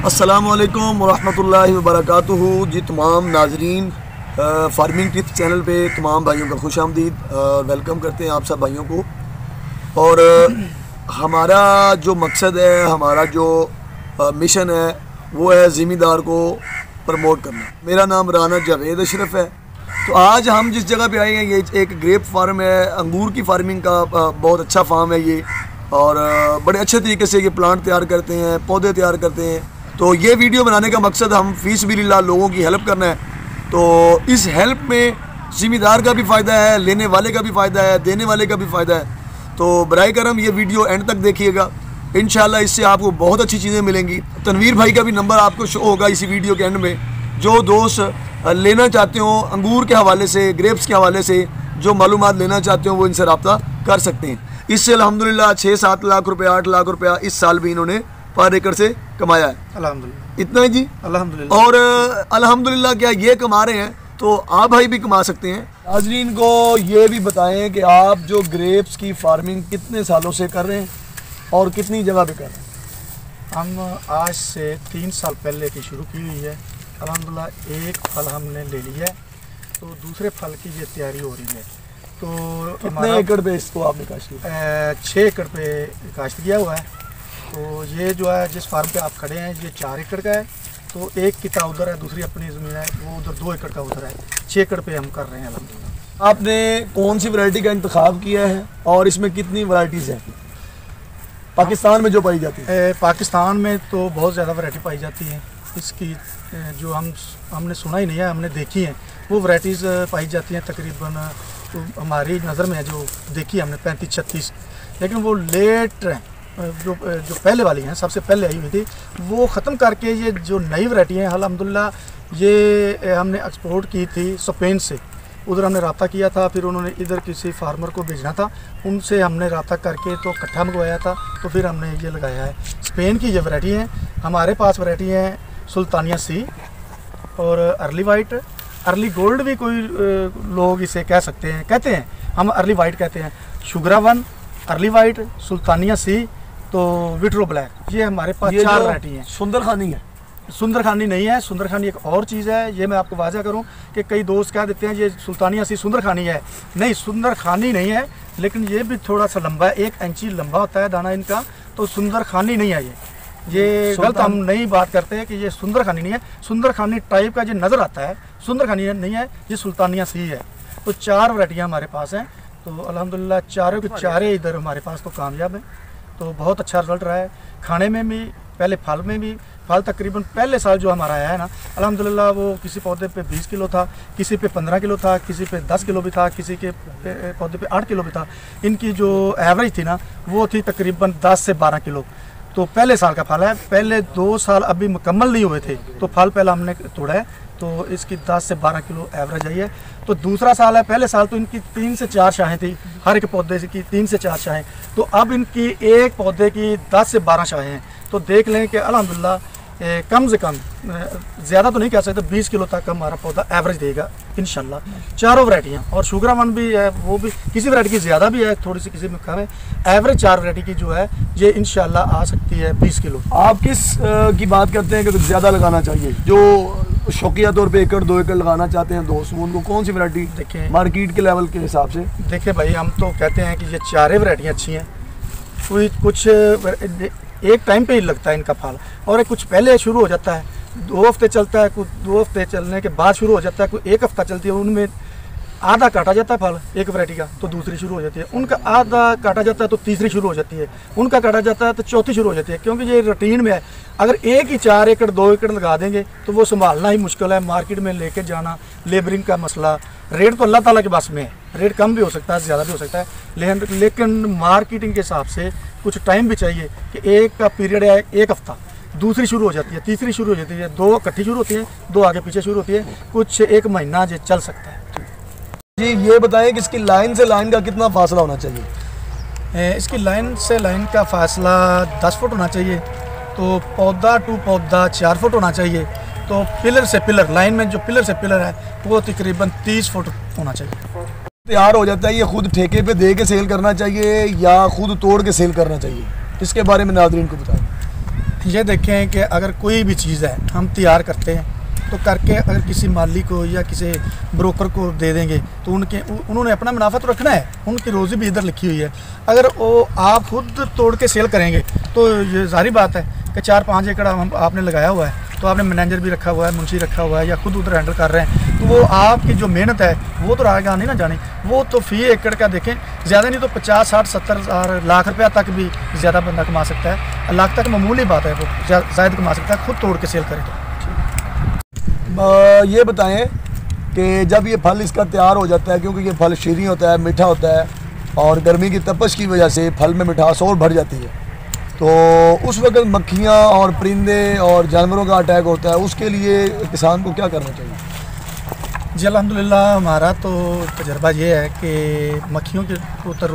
अस्सलामुअलैकुम वरहमतुल्लाहि वबरकातुहू। जी तमाम नाजरीन फार्मिंग टिप्स चैनल पे तमाम भाइयों का खुश आमदीद वेलकम करते हैं आप सब भाइयों को। और हमारा जो मकसद है, हमारा जो मिशन है वो है ज़िम्मेदार को प्रमोट करना। मेरा नाम राना जावेद अशरफ है। तो आज हम जिस जगह पे आए हैं ये एक ग्रेप फार्म है, अंगूर की फार्मिंग का बहुत अच्छा फार्म है ये, और बड़े अच्छे तरीके से ये प्लांट तैयार करते हैं, पौधे तैयार करते हैं। तो ये वीडियो बनाने का मकसद हम फीसबिलिल्लाह लोगों की हेल्प करना है। तो इस हेल्प में ज़िम्मेदार का भी फ़ायदा है, लेने वाले का भी फ़ायदा है, देने वाले का भी फ़ायदा है। तो बराए करम ये वीडियो एंड तक देखिएगा, इंशाल्लाह इससे आपको बहुत अच्छी चीज़ें मिलेंगी। तनवीर भाई का भी नंबर आपको शो होगा इसी वीडियो के एंड में। जो दोस्त लेना चाहते हो अंगूर के हवाले से, ग्रेप्स के हवाले से जो मालूमात लेना चाहते हो वो इनसे रब्ता कर सकते हैं। इससे अल्हम्दुलिल्लाह 6-7 लाख रुपये, 8 लाख रुपया इस साल भी इन्होंने पर एकड़ से कमाया है। अल्हम्दुलिल्लाह, इतना ही जी, अल्हम्दुलिल्लाह। और अल्हम्दुलिल्लाह क्या ये कमा रहे हैं तो आप भाई भी कमा सकते हैं। नाज़रीन को ये भी बताएं कि आप जो ग्रेप्स की फार्मिंग कितने सालों से कर रहे हैं और कितनी जगह पे कर रहे हैं। हम आज से 3 साल पहले की शुरू की हुई है। अल्हम्दुलिल्लाह एक फल हमने ले लिया है, तो दूसरे फल की ये तैयारी हो रही है। तो कितने एकड़ पे इसको आपने काश्त किया? 6 एकड़ पे काश्त किया हुआ है। तो ये जो है जिस फार्म पे आप खड़े हैं ये 4 एकड़ का है। तो एक किता उधर है, दूसरी अपनी ज़मीन है, वो उधर 2 एकड़ का उधर है। 6 एकड़ पे हम कर रहे हैं अल्हम्दुलिल्लाह। आपने कौन सी वैरायटी का इंतखाब किया है और इसमें कितनी वैरायटीज़ हैं पाकिस्तान में जो पाई जाती है? पाकिस्तान में तो बहुत ज़्यादा वैरायटी पाई जाती है। इसकी जो हमने सुना ही नहीं है, हमने देखी है वो वैरायटीज़ पाई जाती हैं तकरीबन। तो हमारी नज़र में जो देखी है हमने 35-36, लेकिन वो लेट जो पहले वाली हैं, सबसे पहले आई हुई थी, वो ख़त्म करके ये जो नई वैरायटी है अल्हम्दुलिल्लाह ये हमने एक्सपोर्ट की थी स्पेन से। उधर हमने रब्ता किया था, फिर उन्होंने इधर किसी फार्मर को भेजना था, उनसे हमने रब्ता करके तो इकट्ठा मंगवाया था, तो फिर हमने ये लगाया है। स्पेन की ये वैरायटी है। हमारे पास वैरायटी है सुल्तानिया सी और अर्ली वाइट, अर्ली गोल्ड भी कोई लोग इसे कह सकते हैं, कहते हैं, हम अर्ली वाइट कहते हैं। शुगरा 1, अर्ली वाइट, सुल्तानिया सी, तो विट्रो ब्लैक, ये हमारे पास 4 वैरायटी हैं। सुंदरखानी है? सुंदरखानी नहीं है, सुंदरखानी एक और चीज़ है। ये मैं आपको वाज़ा करूं कि कई दोस्त कह देते हैं ये सुल्तानिया सी सुंदरखानी है। नहीं, सुंदरखानी नहीं है, लेकिन ये भी थोड़ा सा लंबा है, 1 इंची लंबा होता है दाना इनका। तो सुंदरखानी नहीं है ये गलत हम नहीं बात करते हैं कि ये सुंदरखानी नहीं है। सुंदरखानी टाइप का जो नज़र आता है, सुंदरखानी नहीं है, ये सुल्तानिया सी है। तो 4 वैरायटियाँ हमारे पास हैं। तो अल्हम्दुलिल्लाह चारों के चारे इधर हमारे पास तो कामयाब हैं। तो बहुत अच्छा रिजल्ट रहा है खाने में भी, पहले फल में भी। फल तकरीबन पहले साल जो हमारा आया है ना अल्हम्दुलिल्लाह, वो किसी पौधे पे 20 किलो था, किसी पे 15 किलो था, किसी पे 10 किलो भी था, किसी के पौधे पे 8 किलो भी था। इनकी जो एवरेज थी ना वो थी तकरीबन 10 से 12 किलो। तो पहले साल का फल है। पहले 2 साल अभी मुकम्मल नहीं हुए थे, तो फल पहला हमने तोड़ा है, तो इसकी 10 से 12 किलो एवरेज आई है। तो दूसरा साल है। पहले साल तो इनकी 3 से 4 शाखें थी, हर एक पौधे की 3 से 4 शाखें। तो अब इनकी एक पौधे की 10 से 12 शाखें हैं। तो देख लें कि अल्हम्दुलिल्लाह कम से कम, ज़्यादा तो नहीं कह सकते, 20 किलो तक हमारा पौधा एवरेज देगा इंशाल्लाह। चारों वैरायटियाँ, और शुगरा 1 भी है, वो भी किसी वैरायटी की ज़्यादा भी है, थोड़ी सी किसी में कम है। एवरेज 4 वैरायटी की जो है ये इंशाल्लाह आ सकती है 20 किलो। आप किस की बात करते हैं कि ज़्यादा लगाना चाहिए? जो शौकिया तौर पे 1-2 एकड़ लगाना चाहते हैं दोस्त, उनको कौन सी वैरायटी देखें मार्केट के लेवल के हिसाब से? देखिए भाई, हम तो कहते हैं कि ये 4 वैरायटियाँ अच्छी हैं। कोई कुछ एक टाइम पे ही लगता है इनका फल, और कुछ पहले शुरू हो जाता है, 2 हफ्ते चलता है, कुछ 2 हफ्ते चलने के बाद शुरू हो जाता है, कोई 1 हफ्ता चलती है। उनमें आधा काटा जाता है फल एक वैरायटी का, तो दूसरी शुरू हो जाती है। उनका आधा काटा जाता है तो तीसरी शुरू हो जाती है। उनका काटा जाता है तो चौथी शुरू हो जाती है, क्योंकि ये रूटीन में है। अगर एक ही 4 एकड़ 2 एकड़ लगा देंगे तो वो संभालना ही मुश्किल है। मार्केट में लेके जाना, लेबरिंग का मसला, रेट तो अल्लाह ताला के पास में है, रेट कम भी हो सकता है, ज़्यादा भी हो सकता है, लेकिन मार्केटिंग के हिसाब से कुछ टाइम भी चाहिए कि एक का पीरियड है 1 हफ्ता, दूसरी शुरू हो जाती है, तीसरी शुरू हो जाती है, 2 इकट्ठी शुरू होती है, 2 आगे पीछे शुरू होती है, कुछ 1 महीना जो चल सकता है। जी ये बताएं कि इसकी लाइन से लाइन का कितना फासला होना चाहिए? इसकी लाइन से लाइन का फासला 10 फुट होना चाहिए। तो पौधा टू पौधा 4 फुट होना चाहिए। तो पिलर से पिलर, लाइन में जो पिलर से पिलर है वो तकरीबन 30 फुट होना चाहिए। तैयार हो जाता है, ये खुद ठेके पे दे के सेल करना चाहिए या खुद तोड़ के सेल करना चाहिए? इसके बारे में नाज़रीन को बताएं। ये देखें कि अगर कोई भी चीज़ है हम तैयार करते हैं तो करके अगर किसी माली को या किसी ब्रोकर को दे देंगे तो उन्होंने अपना मुनाफा तो रखना है, उनकी रोज़ी भी इधर लिखी हुई है। अगर वो आप खुद तोड़ के सेल करेंगे तो ये जारी बात है कि 4-5 एकड़ आपने लगाया हुआ है, तो आपने मैनेजर भी रखा हुआ है, मुंशी रखा हुआ है या खुद उधर हैंडल कर रहे हैं, तो वो आपकी जो मेहनत है वो तो आगे नहीं ना जानी। वो तो फी एकड़ का देखें, ज़्यादा नहीं तो 50, 60, 70 हज़ार लाख रुपया तक भी ज़्यादा बंदा कमा सकता है। लाख तक मामूली बात है, वो ज़्यादा कमा सकता है खुद तोड़ के सेल करे तो। ये बताएं कि जब ये फल इसका तैयार हो जाता है, क्योंकि ये फल शीरी होता है, मीठा होता है और गर्मी की तपश की वजह से फल में मिठास और बढ़ जाती है, तो उस वक्त मक्खियाँ और परिंदे और जानवरों का अटैक होता है, उसके लिए किसान को क्या करना चाहिए? जी अल्हम्दुलिल्लाह, हमारा तो तजर्बा ये है कि मक्खियों के ऊपर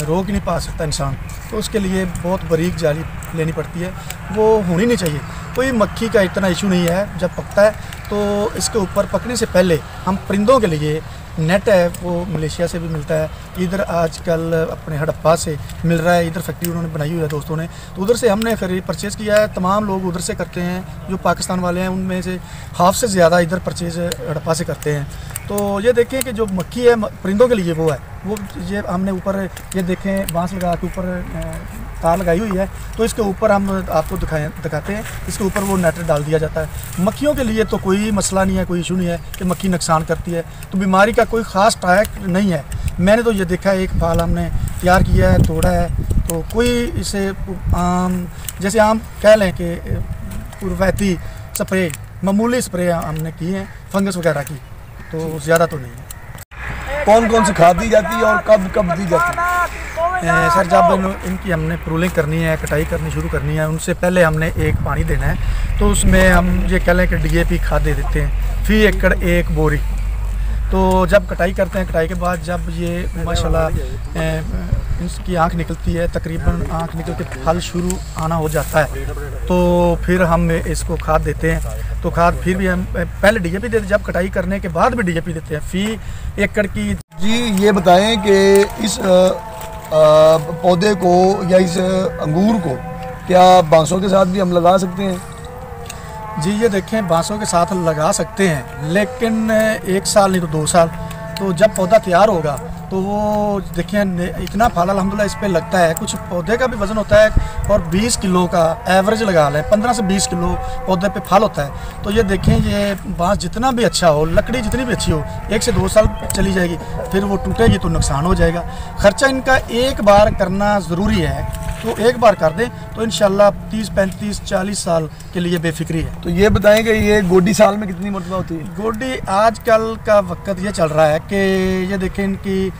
रोक ही नहीं पा सकता इंसान, तो उसके लिए बहुत बारीक जाली लेनी पड़ती है, वो होनी नहीं चाहिए। कोई मक्खी का इतना इशू नहीं है। जब पकता है तो इसके ऊपर पकने से पहले हम परिंदों के लिए नेट है, वो मलेशिया से भी मिलता है, इधर आजकल अपने हड़प्पा से मिल रहा है, इधर फैक्ट्री उन्होंने बनाई हुई है दोस्तों ने, तो उधर से हमने परचेज़ किया है। तमाम लोग उधर से करते हैं, जो पाकिस्तान वाले हैं उनमें से हाफ से ज़्यादा इधर परचेज़ हड़प्पा से करते हैं। तो ये देखें कि जो मक्खी है परिंदों के लिए वो है, वो ये हमने ऊपर ये देखें बांस लगा के ऊपर तार लगाई हुई है, तो इसके ऊपर हम आपको दिखाते हैं, इसके ऊपर वो नेट डाल दिया जाता है। मक्खियों के लिए तो कोई मसला नहीं है, कोई इशू नहीं है कि मक्खी नुकसान करती है, तो बीमारी का कोई ख़ास अटैक नहीं है। मैंने तो ये देखा है, एक फल हमने तैयार किया है, तोड़ा है, तो कोई इसे आम जैसे आम कह लें कि रवायती स्प्रे, मामूली स्प्रे हमने की है फंगस वगैरह की, तो ज़्यादा तो नहीं है। कौन कौन सी खाद दी जाती है और कब कब दी जाती है? सर, जब इनकी हमने प्रूलिंग करनी है, कटाई करनी शुरू करनी है, उनसे पहले हमने एक पानी देना है, तो उसमें हम ये कह लें कि DAP खाद दे देते हैं फी एकड़ 1 बोरी। तो जब कटाई करते हैं, कटाई के बाद जब ये माशाल्लाह इसकी आँख निकलती है, तकरीबन आँख निकल के फल शुरू आना हो जाता है, तो फिर हम इसको खाद देते हैं। तो खाद फिर भी हम पहले DAP देते हैं, जब कटाई करने के बाद भी DAP देते हैं फी एकड़ की। जी ये बताएं कि इस पौधे को या इस अंगूर को क्या बांसों के साथ भी हम लगा सकते हैं? जी ये देखें, बांसों के साथ लगा सकते हैं, लेकिन 1 साल नहीं तो 2 साल। तो जब पौधा तैयार होगा तो वो देखें इतना फल अल्हम्दुलिल्लाह इस पे लगता है, कुछ पौधे का भी वज़न होता है, और 20 किलो का एवरेज लगा लें, 15 से 20 किलो पौधे पे फल होता है। तो ये देखें, ये बांस जितना भी अच्छा हो, लकड़ी जितनी भी अच्छी हो, 1 से 2 साल चली जाएगी, फिर वो टूटेगी तो नुकसान हो जाएगा। ख़र्चा इनका एक बार करना ज़रूरी है, तो एक बार कर दें तो इंशाल्लाह 30, 35, 40 साल के लिए बेफिक्री है। तो ये बताएं कि ये गोडी साल में कितनी मरतबा होती है? गोडी आजकल का वक्त ये चल रहा है कि ये देखें इनकी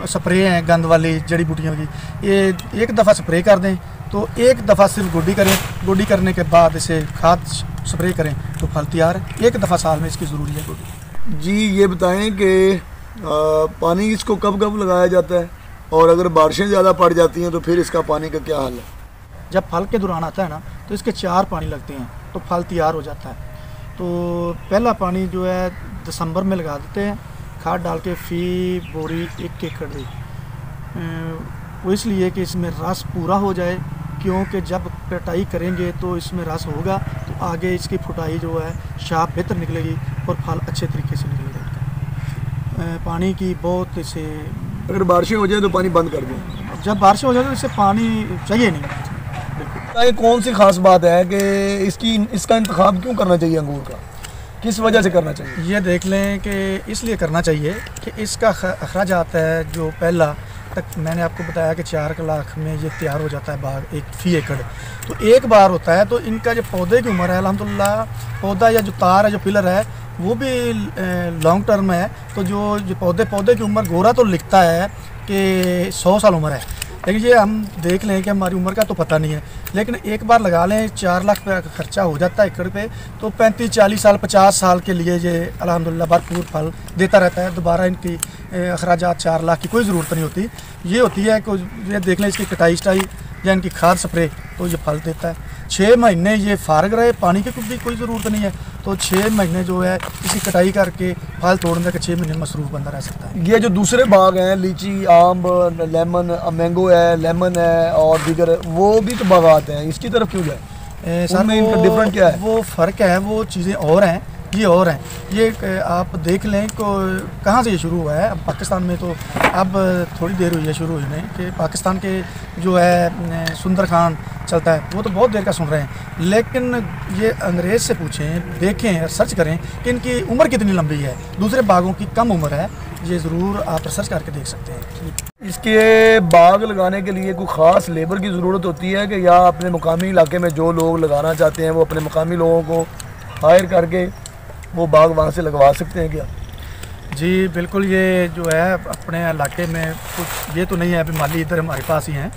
स्प्रे हैं गंद वाली जड़ी बूटियों की, ये एक दफ़ा स्प्रे कर दें तो एक दफ़ा सिर्फ गोडी करें, गोडी करने के बाद इसे खाद स्प्रे करें तो फल तैयार है। एक दफ़ा साल में इसकी ज़रूरी है गोडी। जी ये बताएं कि पानी इसको कब कब लगाया जाता है, और अगर बारिशें ज़्यादा पड़ जाती हैं तो फिर इसका पानी का क्या हाल है? जब फल के दौरान आता है ना, तो इसके 4 पानी लगते हैं तो फल तैयार हो जाता है। तो पहला पानी जो है दिसंबर में लगा देते हैं, खाद डाल के फी बोरी 1 एकड़ दी, वो इसलिए कि इसमें रस पूरा हो जाए, क्योंकि जब कटाई करेंगे तो इसमें रस होगा तो आगे इसकी फुटाई जो है शाप बेहतर निकलेगी और फल अच्छे तरीके से निकलेगा। पानी की बहुत इसे, अगर बारिशें हो जाए तो पानी बंद कर दें, जब बारिशें हो जाए तो इससे पानी चाहिए नहीं। ये कौन सी खास बात है कि इसका इंतखाब क्यों करना चाहिए अंगूर का, किस वजह से करना चाहिए? ये देख लें कि इसलिए करना चाहिए कि इसका अखराजात है जो पहला तक मैंने आपको बताया कि 4 लाख में ये तैयार हो जाता है बाग एक फी एकड़, तो एक बार होता है। तो इनका जो पौधे की उम्र है अल्हम्दुलिल्लाह, पौधा या जो तार है जो पिलर है वो भी लॉन्ग टर्म है। तो जो पौधे की उम्र गोरा तो लिखता है कि 100 साल उम्र है, लेकिन ये हम देख लें कि हमारी उम्र का तो पता नहीं है, लेकिन एक बार लगा लें 4 लाख रुपये का खर्चा हो जाता है एकड़ पे, तो 35, 40 साल, 50 साल के लिए ये अल्हम्दुलिल्लाह भरपूर फल देता रहता है। दोबारा इनकी अखराजात 4 लाख की कोई ज़रूरत नहीं होती। ये होती है कि ये देख लें इसकी कटाई स्टाई या इनकी खाद स्प्रे, तो ये फल देता है। 6 महीने ये फारग रहे, पानी की भी कोई ज़रूरत नहीं है, तो 6 महीने जो है इसी कटाई करके फल तोड़ने के 6 महीने मसरूफ़ बंदा रह सकता है। ये जो दूसरे बाग हैं, लीची, आम, लेमन, मैंगो है, लेमन है और दीगर, वो भी तो बागात हैं, इसकी तरफ क्यों जाए? सर उनमें इनका डिफरेंट क्या है? वो फ़र्क है, वो चीज़ें और हैं, ये और हैं। ये आप देख लें को कहाँ से ये शुरू हुआ है। अब पाकिस्तान में तो अब थोड़ी देर हुई है शुरू हुई नहीं, कि पाकिस्तान के जो है सुंदर खान चलता है वो तो बहुत देर का सुन रहे हैं, लेकिन ये अंग्रेज़ से पूछें, देखें, सर्च करें कि इनकी उम्र कितनी लंबी है। दूसरे बागों की कम उम्र है, ये ज़रूर आप रिसर्च करके देख सकते हैं। इसके बाग लगाने के लिए कोई ख़ास लेबर की ज़रूरत होती है कि या अपने मुकामी इलाके में जो लोग लगाना चाहते हैं वो अपने मुकामी लोगों को हायर करके वो बाग वहाँ से लगवा सकते हैं क्या? जी बिल्कुल, ये जो है अपने इलाके में कुछ ये तो नहीं है अभी माली इधर हमारे पास ही हैं,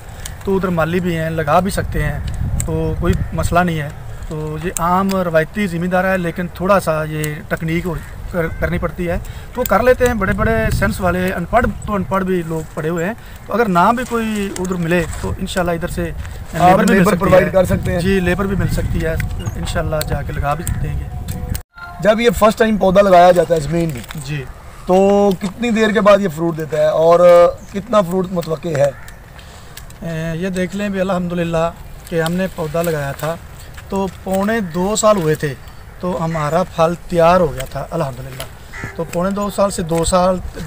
तो उधर माली भी हैं, लगा भी सकते हैं, तो कोई मसला नहीं है। तो ये आम रवायती ज़मींदार है, लेकिन थोड़ा सा ये तकनीक करनी पड़ती है, तो कर लेते हैं। बड़े बड़े सेंस वाले अनपढ़ भी लोग पढ़े हुए हैं, तो अगर ना भी कोई उधर मिले तो इंशाल्लाह इधर से लेबर प्रोवाइड कर सकते हैं। जी लेबर भी मिल सकती है, इंशाल्लाह जाके लगा भी देंगे। जब ये फर्स्ट टाइम पौधा लगाया जाता है ज़मीन में जी, तो कितनी देर के बाद ये फ्रूट देता है और कितना फ्रूट मुतवक्के है? ये देख लें भी अल्हम्दुलिल्लाह कि हमने पौधा लगाया था तो 2.25 साल हुए थे, तो हमारा फल तैयार हो गया था अल्हम्दुलिल्लाह। तो 2.25 साल से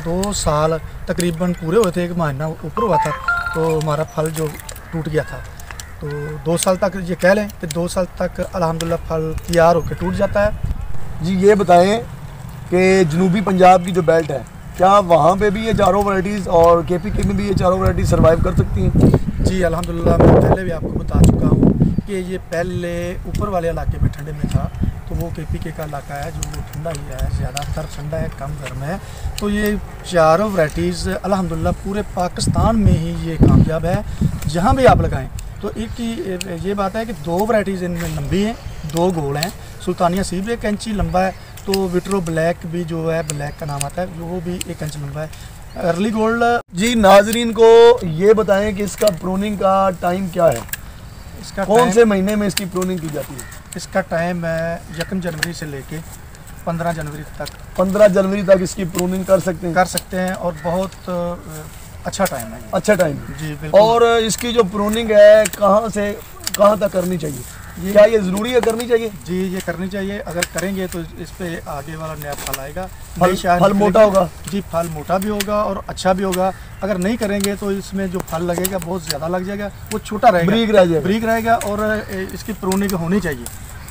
2 साल तकरीबन पूरे हुए थे, 1 महीना ऊपर हुआ था, तो हमारा फल जो टूट गया था। तो 2 साल तक ये कह लें कि 2 साल तक अल्हम्दुलिल्लाह फल तैयार होकर टूट जाता है। जी ये बताएं कि जनूबी पंजाब की जो बेल्ट है, क्या वहाँ पे भी ये चारों वैराइटीज़ और KPK में भी ये चारों वैराइटीज़ सर्वाइव कर सकती हैं? जी अल्हम्दुलिल्लाह, मैं पहले भी आपको बता चुका हूँ कि ये पहले ऊपर वाले इलाके में ठंडे में था, तो वो KPK का इलाका है जो ठंडा ही है, ज़्यादातर ठंडा है, कम गर्म है। तो ये चारों वैराइटीज़ अल्हम्दुलिल्लाह पूरे पाकिस्तान में ही ये कामयाब है, जहाँ भी आप लगाएं। तो एक की ये बात है कि 2 वैराइटीज़ इनमें लंबी हैं, 2 गोल हैं। सुल्तानिया सी भी 1 इंच लंबा है, तो विट्रो ब्लैक भी जो है, ब्लैक का नाम आता है, वो भी 1 इंच लंबा है। Early gold. जी नाजरीन को ये बताएं कि इसका प्रूनिंग का टाइम क्या है, इसका कौन से महीने में इसकी प्रूनिंग की जाती है? इसका टाइम है 1 जनवरी से लेके 15 जनवरी तक। 15 जनवरी तक इसकी प्रूनिंग कर सकते हैं और बहुत अच्छा टाइम है। अच्छा टाइम जी बिल्कुल। और इसकी जो प्रूनिंग है कहाँ से कहाँ तक करनी चाहिए, क्या ये ज़रूरी है करनी चाहिए? जी ये करनी चाहिए, अगर करेंगे तो इस पे आगे वाला नया फल आएगा, फल मोटा होगा। जी फल मोटा भी होगा और अच्छा भी होगा। अगर नहीं करेंगे तो इसमें जो फल लगेगा बहुत ज़्यादा लग जाएगा, वो छोटा रहेगा, ब्रीक रहेगा। और इसकी प्रूनिंग होनी चाहिए,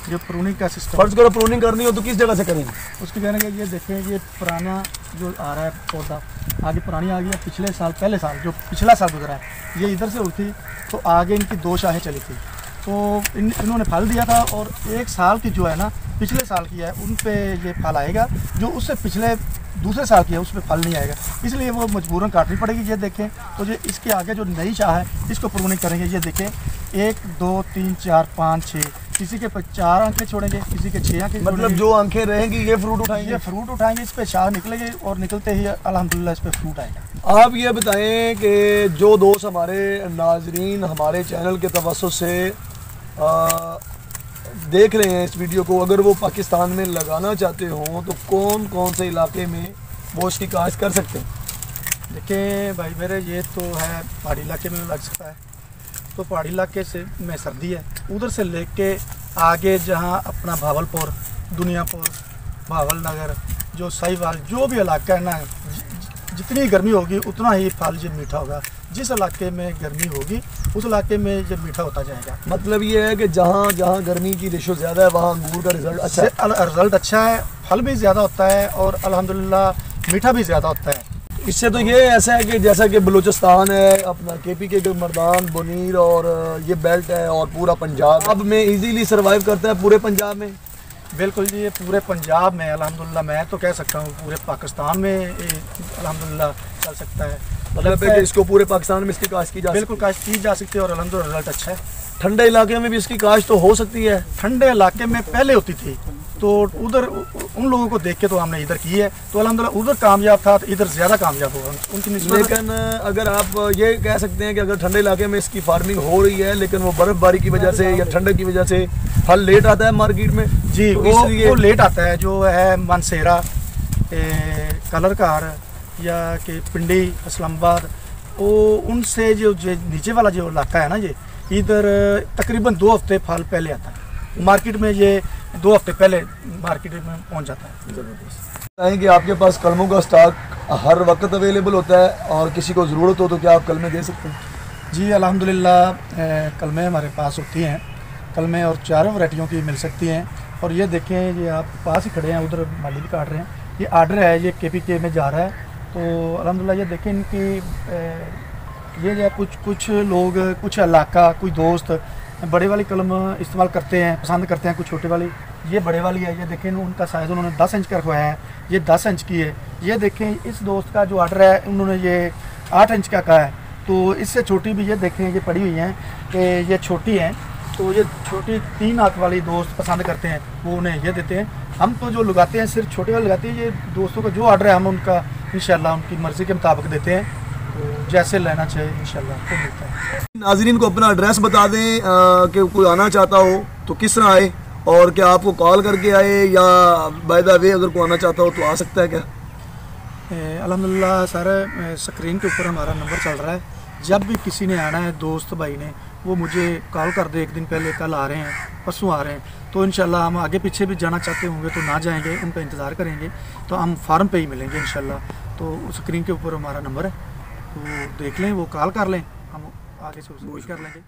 जो प्रूनिंग का सिस्टम। फर्ज करो प्रूनिंग करनी हो तो किस जगह से करेंगे? उसके कहने के ये देखें, ये पुराना जो आ रहा है पौधा, आगे पुरानी आ गई है, पिछले साल पहले साल जो पिछला साल गुजरा है, ये इधर से हुई थी, तो आगे इनकी 2 शाखें चली थी, तो इन्होंने फल दिया था। और 1 साल की जो है ना, पिछले साल की है, उन पे ये फल आएगा, जो उससे पिछले दूसरे साल की है उस पर फल नहीं आएगा, इसलिए वो मजबूरन काटनी पड़ेगी। ये देखें, तो ये इसके आगे जो नई शाह है इसको प्रूनिंग करेंगे। ये देखें 1 2 3 4 5 6, किसी के 4 आंखें छोड़ेंगे, किसी के 6 आंखें। मतलब जो आंखें रहेंगी ये फ्रूट उठाएंगे, इस पे शाह निकलेगी और निकलते ही अल्हम्दुलिल्लाह इस पे फ्रूट आएगा। आप ये बताएं कि जो दोस्त हमारे नाजरीन हमारे चैनल के तवज्जुह से देख रहे हैं इस वीडियो को, अगर वो पाकिस्तान में लगाना चाहते हों तो कौन कौन से इलाके में वो इसकी काश्त कर सकते हैं? देखिए भाई मेरे, ये तो है पहाड़ी इलाके में लग सकता है, तो पहाड़ी इलाके से में सर्दी है, उधर से लेके आगे जहाँ अपना भावलपुर, दुनियापुर, भावल नगर, जो साहिवाल, जो भी इलाका है ना, जितनी गर्मी होगी उतना ही फल ये मीठा होगा। जिस इलाके में गर्मी होगी उस इलाके में ये मीठा होता जाएगा। मतलब ये है कि जहाँ जहाँ गर्मी की रेशो ज़्यादा है वहाँ अंगूर का रिजल्ट अच्छा है, फल भी ज़्यादा होता है और अल्हम्दुलिल्लाह मीठा भी ज़्यादा होता है। इससे तो ये ऐसा है कि जैसा कि बलूचिस्तान है, अपना KPK के मर्दान, बोनीर और ये बेल्ट है, और पूरा पंजाब अब में इजीली सर्वाइव करता है पूरे पंजाब में। बिल्कुल जी, ये पूरे पंजाब में अल्हम्दुलिल्लाह, मैं तो कह सकता हूँ पूरे पाकिस्तान में अल्हम्दुलिल्लाह चल सकता है। मतलब है कि इसको पूरे पाकिस्तान में इसकी काश्त की जा बिल्कुल काश्त की जा सकती है और अल्हम्दुलिल्लाह रिजल्ट अच्छा है। ठंडे इलाके में भी इसकी काश्त तो हो सकती है? ठंडे इलाके में पहले होती थी, तो उधर उन लोगों को देख के तो हमने इधर की है, तो अल्हम्दुलिल्लाह उधर कामयाब था तो इधर ज़्यादा कामयाब होगा उनकी निस्बत। लेकिन अगर आप ये कह सकते हैं कि अगर ठंडे इलाके में इसकी फार्मिंग हो रही है, लेकिन वो बर्फ़बारी की वजह से या ठंडक की वजह से फल लेट आता है मार्केट में? जी तो वो लेट आता है, जो है मनसेरा, कलर कार या कि पिंडी, इस्लामाबाद, वो उनसे जो नीचे वाला जो इलाका है ना, इधर तकरीबन 2 हफ्ते फल पहले आता है मार्केट में, ये 2 हफ्ते पहले मार्केट में पहुंच जाता है। ज़बरदस्त। कि आपके पास कलमों का स्टॉक हर वक्त अवेलेबल होता है और किसी को ज़रूरत हो तो क्या आप कलमें दे सकते हैं? जी अल्हम्दुलिल्लाह कलमें हमारे पास होती हैं, कलमें और चारों वैरायटियों की मिल सकती हैं। और ये देखें, ये आप पास ही खड़े हैं, उधर माली भी काट रहे हैं, ये आर्डर है, ये KPK में जा रहा है। तो अल्हम्दुलिल्लाह ये देखें इनकी ये जो है कुछ लोग, कुछ इलाका, कोई दोस्त बड़े वाली कलम इस्तेमाल करते हैं, पसंद करते हैं, कुछ छोटे वाली। ये बड़े वाली है, ये देखें उनका साइज़ उन्होंने 10 इंच का रखवाया है, ये 10 इंच की है। ये देखें इस दोस्त का जो आर्डर है उन्होंने ये 8 इंच का कहा है। तो इससे छोटी भी ये देखें, ये पड़ी हुई हैं कि ये छोटी हैं, तो ये छोटी 3 हाथ वाली दोस्त पसंद करते हैं, वो उन्हें ये देते हैं। हम तो जो लगाते हैं सिर्फ छोटे वाले लगाते हैं। ये दोस्तों का जो आर्डर है हम उनका इंशाल्लाह उनकी मर्ज़ी के मुताबिक देते हैं, तो जैसे लेना चाहिए इंशाल्लाह आपको मिलता है। नाज़रीन को अपना एड्रेस बता दें कि कोई आना चाहता हो तो किस तरह आए, और क्या आपको कॉल करके आए या बाय द वे अगर कोई आना चाहता हो तो आ सकता है क्या? अल्हम्दुलिल्लाह सर स्क्रीन के ऊपर हमारा नंबर चल रहा है। जब भी किसी ने आना है, दोस्त भाई ने, वो मुझे कॉल कर दे, 1 दिन पहले, कल आ रहे हैं, परसों आ रहे हैं, तो इंशाल्लाह हम आगे पीछे भी जाना चाहते होंगे तो ना जाएंगे, उनका इंतज़ार करेंगे, तो हम फार्म पे ही मिलेंगे इंशाल्लाह। तो स्क्रीन के ऊपर हमारा नंबर है, तो देख लें, वो कॉल कर लें, हम आगे से उसको कर लेंगे।